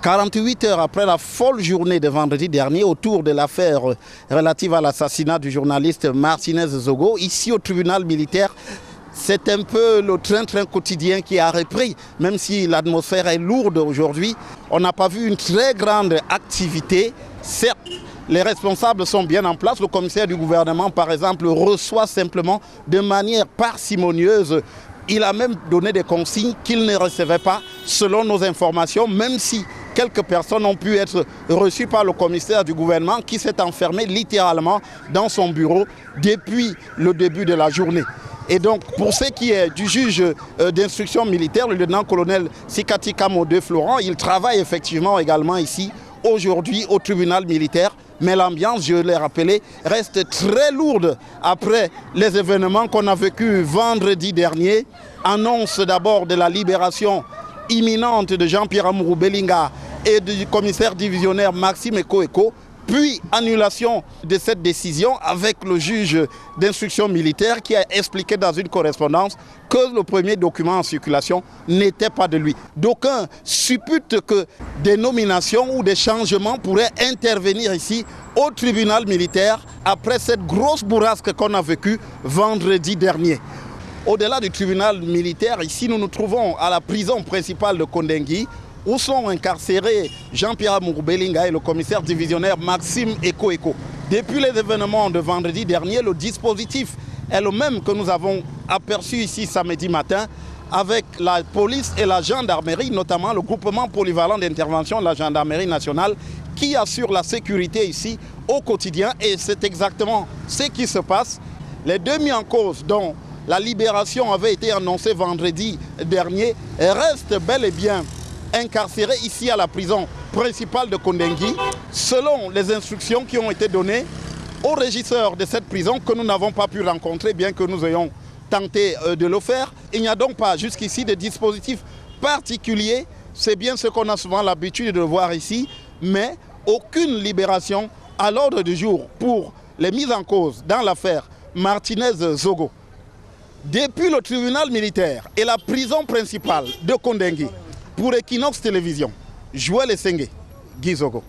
48 heures après la folle journée de vendredi dernier autour de l'affaire relative à l'assassinat du journaliste Martinez Zogo, ici au tribunal militaire, c'est un peu le train-train quotidien qui a repris, même si l'atmosphère est lourde aujourd'hui. On n'a pas vu une très grande activité. Certes, les responsables sont bien en place. Le commissaire du gouvernement, par exemple, reçoit simplement de manière parcimonieuse. Il a même donné des consignes qu'il ne recevait pas, selon nos informations, même si quelques personnes ont pu être reçues par le commissaire du gouvernement qui s'est enfermé littéralement dans son bureau depuis le début de la journée. Et donc, pour ce qui est du juge d'instruction militaire, le lieutenant-colonel Sikati Kamode Florent, il travaille effectivement également ici, aujourd'hui, au tribunal militaire. Mais l'ambiance, je l'ai rappelé, reste très lourde après les événements qu'on a vécus vendredi dernier. Annonce d'abord de la libération imminente de Jean-Pierre Amourou Belinga et du commissaire divisionnaire Maxime Eko, puis annulation de cette décision avec le juge d'instruction militaire qui a expliqué dans une correspondance que le premier document en circulation n'était pas de lui. D'aucuns supputent que des nominations ou des changements pourraient intervenir ici au tribunal militaire après cette grosse bourrasque qu'on a vécue vendredi dernier. Au-delà du tribunal militaire, ici nous nous trouvons à la prison principale de Kondengui, où sont incarcérés Jean-Pierre Amourou Belinga et le commissaire divisionnaire Maxime Eko. Depuis les événements de vendredi dernier, le dispositif est le même que nous avons aperçu ici samedi matin avec la police et la gendarmerie, notamment le groupement polyvalent d'intervention de la gendarmerie nationale qui assure la sécurité ici au quotidien. Et c'est exactement ce qui se passe. Les deux mis en cause dont la libération avait été annoncée vendredi dernier restent bel et bien incarcérés ici à la prison principale de Kondengui, selon les instructions qui ont été données au régisseur de cette prison que nous n'avons pas pu rencontrer, bien que nous ayons tenté de le faire. Il n'y a donc pas jusqu'ici de dispositifs particuliers, c'est bien ce qu'on a souvent l'habitude de voir ici, mais aucune libération à l'ordre du jour pour les mises en cause dans l'affaire Martinez Zogo. Depuis le tribunal militaire et la prison principale de Kondengui, pour Equinox Télévision, Joël Essenge, Guy Zogo.